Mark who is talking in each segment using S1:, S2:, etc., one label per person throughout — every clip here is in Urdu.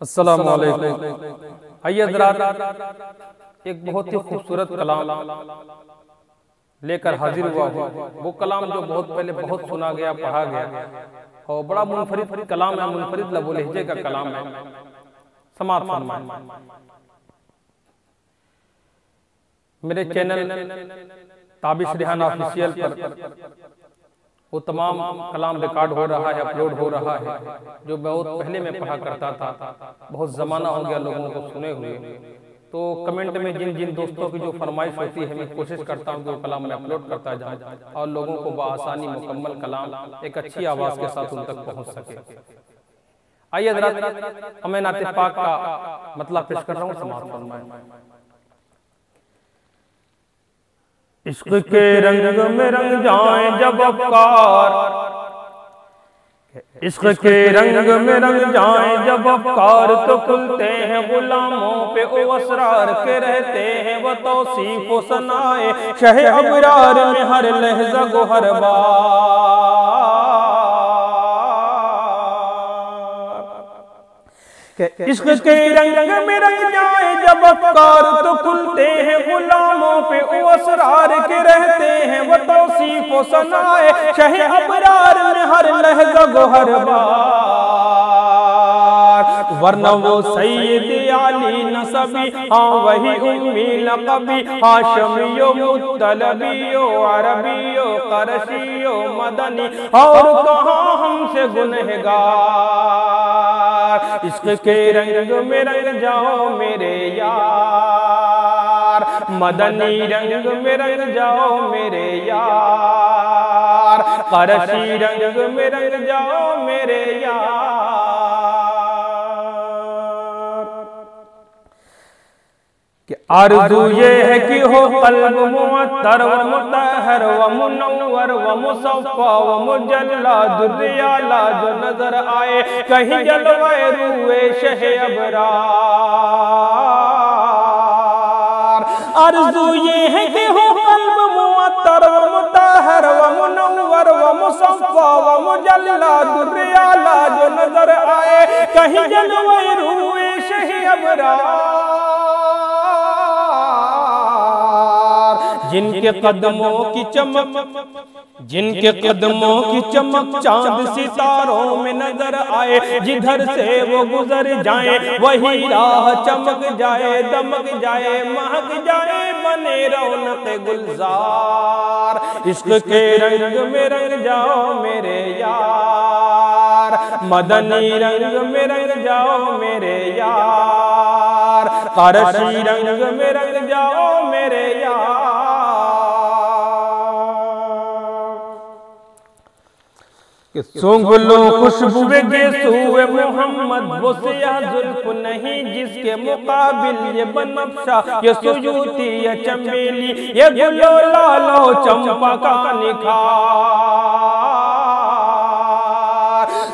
S1: السلام علیکم۔ آئیے حضرات، ایک بہت ہی خوبصورت کلام لے کر حاضر ہوا ہوں۔ وہ کلام جو بہت پہلے بہت سنا گیا، پڑھا گیا، اور بڑا منفرد کلام ہے، منفرد لب و لہجے کا کلام ہے۔ سماعت فرمائیں۔ میرے چینل تابش ریحان آفیشیل پر وہ تمام کلام ریکارڈ ہو رہا ہے، اپلوڈ ہو رہا ہے، جو بہت پہلے میں پڑھا کرتا تھا۔ بہت زمانہ ہو گیا لوگوں کو سنے ہوئے، تو کمنٹ میں جن دوستوں کی جو فرمائش ہوتی ہے، میں کوشش کرتا ہوں کہ وہ کلام میں اپلوڈ کرتا جاؤں اور لوگوں کو بآسانی مکمل کلام ایک اچھی آواز کے ساتھ ان تک پہنچ سکے۔ آئیے حضرات، میں نعت پاک کا مطلب پیش کر رہا ہوں، سماعت فرمائیں۔ عشق کے رنگ میں رنگ جائیں جب افکار، عشق کے رنگ میں رنگ جائیں جب افکار، تو کھلتے ہیں غلاموں پہ او اسرار کے، رہتے ہیں وہ توصیف و ثنائے شہ ابرار میں ہر لحظہ گو ہر بار۔ عشق کے رنگ میں رنگ جائیں جب افکار، تو کھلتے ہیں غلاموں پہ او اسرار کے، رہتے ہیں وہ توصیف و ثنائے شہ ابرار میں ہر لحظہ گو ہر بار۔ ورنہ وہ سید علی نسبی، ہاں وہی امی لقبی، ہاشمی و مطلبی و عربی و قرشی و مدنی، اور کہاں ہم سے گنہگار۔ عشق کے رنگ میں رنگ جاؤ میرے یار، مدنی رنگ میں رنگ جاؤ میرے یار، قرشی رنگ میں رنگ جاؤ میرے یار۔ کہ آرزو یہ ہے کہ ہو قلب معطر و مطہر و منور و مصفا و مجلہ، دریالہ جو نظر آئے کہیں جلوہ روئے شہ ابرار۔ آرزو یہ ہے کہ ہو قلب معطر و مطہر و منور و مصفا و مجلہ، دریالہ جو نظر آئے کہیں جلوہ روئے شہ ابرار۔ جن کے قدموں کی چمک، جن کے قدموں کی چمک چاند ستاروں میں نظر آئے، جدھر سے وہ گزر جائیں وہی راہ چمک جائے، دمک جائے، مہک جائے، بنے رونق گلزار۔ عشق کے رنگ میں رنگ جاؤ میرے یار، مدنی رنگ میں رنگ جاؤ میرے یار، قرشی رنگ میں رنگ جاؤ میرے یار۔ کہ سونگھ لو خوشبوئے گیسوئے محمد، وہ سیاہ زلف نہیں جس کے مقابل یہ بنفشہ، یہ سیوطی، یہ چمیلی، یہ گل و لال و چمپا کا نکھار۔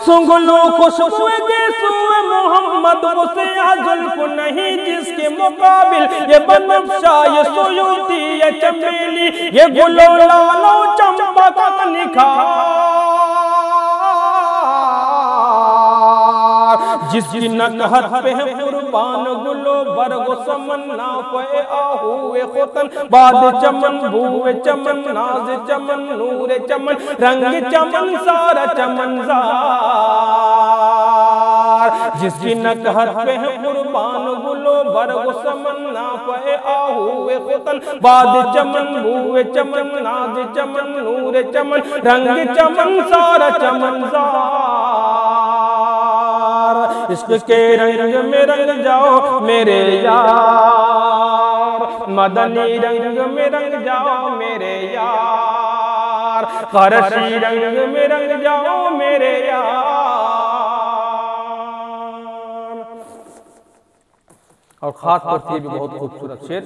S1: سونگھ لو خوشبوئے گیسوئے محمد، وہ سیاہ زلف نہیں جس کے مقابل یہ بنفشہ، یہ سیوطی، یہ چمیلی، یہ گل و لال و چمپا کا نکھار۔ جس کی نکہت پہ ہے قربان گل و برگ و سمن، نافع آہوئے ختن، باد چمن، بوئے چمن، ناز چمن، نور چمن، رنگ چمن، سارا چمن زار۔ جس کی نکہت پہ ہے قربان گل و برگ و سمن، نافع آہوئے ختن، باد چمن، بوئے چمن، ناز چمن، نور چمن، رنگ چمن، سارا چمن زار۔ عشق کے رنگ میں رنگ جاؤ میرے یار، مدنی رنگ میں رنگ جاؤ میرے یار، قرشی رنگ میں رنگ جاؤ میرے یار۔ اور خاص طور سے بھی بہت خوبصورت شعر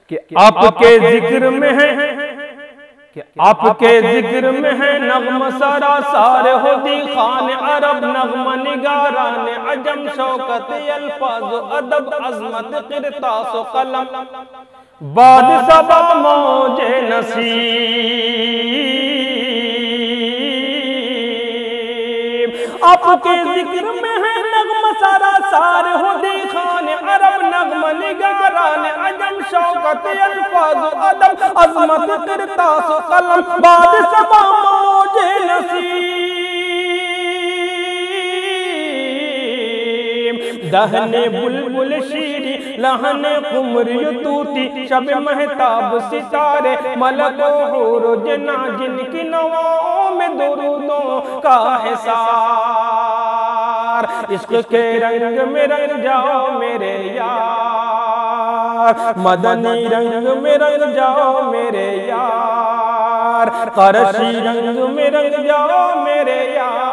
S1: کہ آپ کے ذکر میں ہے، کہ آپ کے ذکر میں ہے نغم سرا سار، ہودی خان عرب نغم نگاران عجم، شوکت الفاظ و ادب عظمت قرطاس و قلم، باد صبا موج نصیب۔ آپ کے ذکر میں ہے نغم سرا شوقت الفاظ و ادب، عظمت کرتاس و قلم، باد صبا موج نسیم، دہن بلبل شیری لہن قمر یطوطی، شب مہتاب ستارے ملک و حور و جنا، جن کی نواؤں میں درودوں کا حصار، عشق کے رنگ میں رنگ جاؤ میرے یار، مدنی رنگ میں رنگ جاؤ میرے یار، قرشی رنگ میں رنگ جاؤ میرے یار۔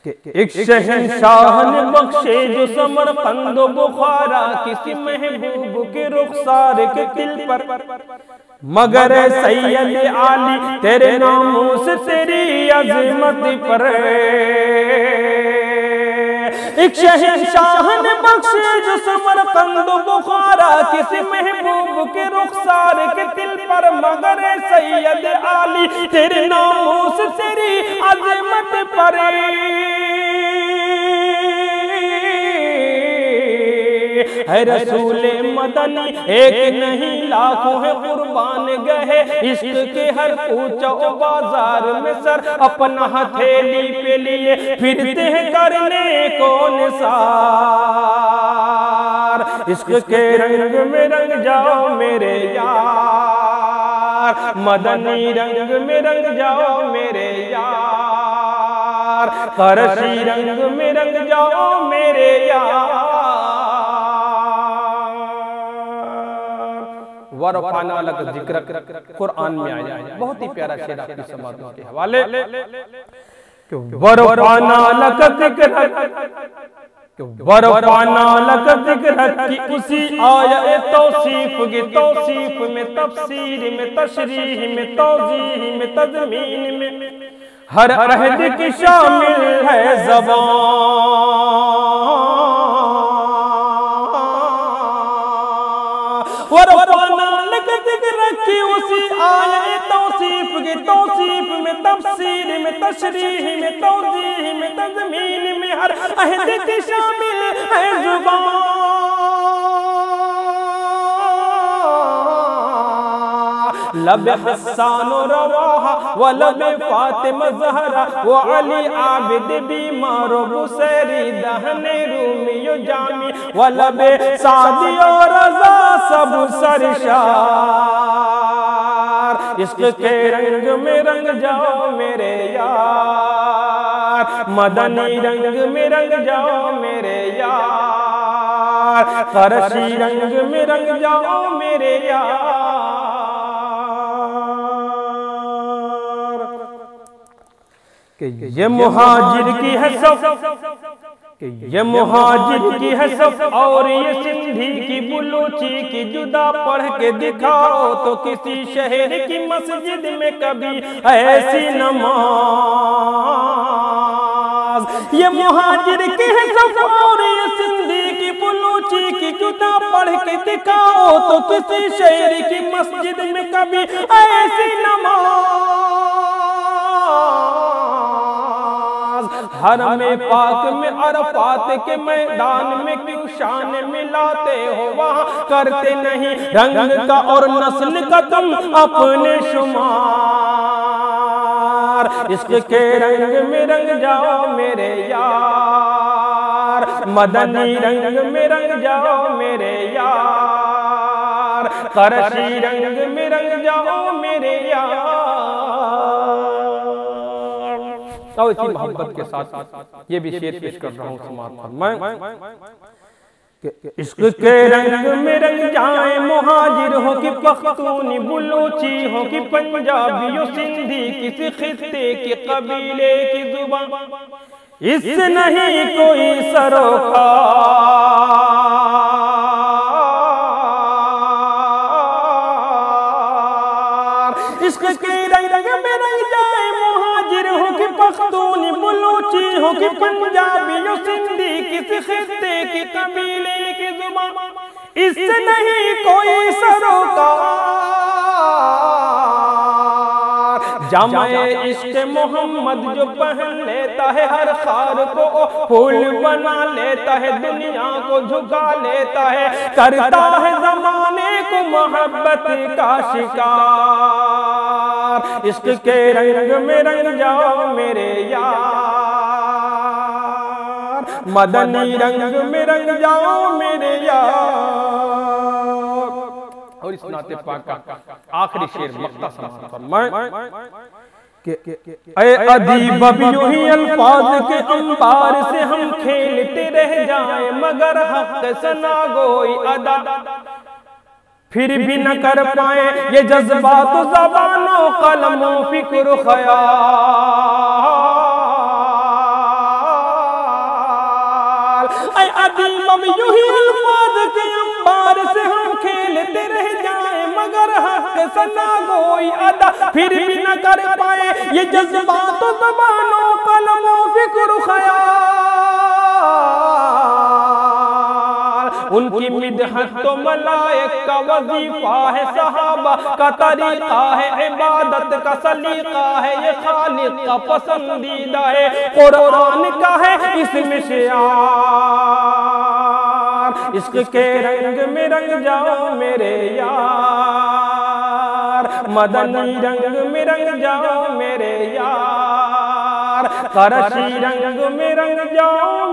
S1: ایک شہنشاہ نے بخشے جو سمرقند و بخارا، کسی محبوب کے رخسار کے دل پر، مگر سید عالی تیرے ناموس تیری عظمت پر۔ ایک شہنشاہ نے بخشے جو سمرقند و بخارا، کسی محبوب کے رخسار کے دل پر، مگر سید عالی تیرے ناموس تیری عظمت پر۔ اے رسول مدنی ایک نہیں لاکھوں ہے قربان گئے، عشق کے ہر کوچہ و بازار میں سر اپنا ہتھیلی پہ لیے پھرتے ہیں کرنے کو نثار، عشق کے رنگ میں رنگ جاؤ میرے یار، مدنی رنگ میں رنگ جاؤ میرے یار، قرشی رنگ میں رنگ جاؤ میرے یار۔ وَرَفَعْنَا لَكَ ذِكْرَكَ قرآن میں آیا ہے، بہت ہی پیارا شعر آپ کی سماعتوں کے حوالے۔ وَرَفَعْنَا لَكَ ذِكْرَكَ، وَرَفَعْنَا لَكَ ذِكْرَكَ کی اسی آیہ توصیف کی توصیف میں، تفسیر میں، تشریح میں، توضیح میں، تضمین میں، ہر عہد کی شامل ہے زبان۔ وَرَفَعْنَا لَكَ ذِكْرَكَ کی اسی آیہ توصیف کی توصیف میں، تفسیر میں، تشریح میں، توضیح میں، تضمین میں، ہر عہد کی شامل ہے زبان۔ لب حسان و رواحہ و لب فاطمہ زہرا و علی عابد بیمار و بسیری، دہن رومی و جامی و لب سعدی و رضا سب سرشار، عشق کے رنگ میں رنگ جاؤ میرے یار، مدنی رنگ میں رنگ جاؤ میرے یار، قرشی رنگ میں رنگ جاؤ میرے یار۔ کہ یہ مہاجر کی ہے صف، کہ یہ مہاجر کی ہے صف، اور یہ سندھی کی بلوچی کی جدا، پڑھ کے دکھاؤ تو کسی شہر کی مسجد میں کبھی ایسی نماز۔ یہ مہاجر کی ہے صف، اور یہ سندھی کی بلوچی کی جدا، پڑھ کے دکھاؤ تو کسی شہر کی مسجد میں کبھی ایسی نماز۔ حرم پاک میں عرفات کے میدان میں کیوں شان ملاتے ہو، وہاں کرتے نہیں رنگ کا اور نسل کا تم اپنے شمار، عشق کے رنگ میں رنگ جاؤ میرے یار، مدنی رنگ میں رنگ جاؤ میرے یار، قرشی رنگ میں رنگ جاؤ میرے یار۔ اور اسی محبت کے ساتھ یہ بھی شعر پیش کر رہا ہوں، سماعت فرمائیں کہ عشق کے رنگ میں رنگ جائیں، مہاجر ہو کہ پختونی، بلوچی ہو کہ پنجابی و سندھی، کسی خطے کی قبیلے کی زبان، اس سے نہیں کوئی سروکار، عشق کے رنگ میں رنگ جائیں، مہاجر ہو کہ پختونی، بلوچی ہو کہ پنجابی و سندھی، کسی خطے کی قبیلے کی زبان، اس سے نہیں کوئی سروکار، جامع عشق محمد جو پہن لیتا ہے ہر خار کو پھول بنا لیتا ہے دنیا کو جھکا لیتا ہے کرتا ہے زمانے کو محبت کا شکار عشق کے رنگ میں رنگ جاؤ میرے یار مدنی رنگ میں رنگ جاؤ میرے یار اور اس نعت پاک کا آخری شعر مقطع سماعت فرمائیں اے ادیب اب یوں ہی الفاظ کے انبار سے ہم کھیلتے رہ جائیں مگر حق ثنا گوئی ادا پھر بھی نہ کر پائیں یہ جذبات و زبان و قلم و فکر و خیال اے ادیب اب یوں ہی الفاظ کے انبار سے ہم کھیلتے رہ جائیں مگر حق ثنا گوئی ادا پھر بھی نہ کر پائے یہ جذبات و زبان و قلم و فکر و خیال ان کی مدحت تو ملائک کا وظیفہ ہے صحابہ کا طریقہ ہے عبادت کا سلیقہ ہے یہ خالق کا پسندیدہ ہے قرآن کا ہے اس میں شعار عشق کے رنگ میں رنگ جاؤ میرے یار مدنی رنگ میں رنگ جاؤ میرے یار قرشی رنگ میں رنگ جاؤ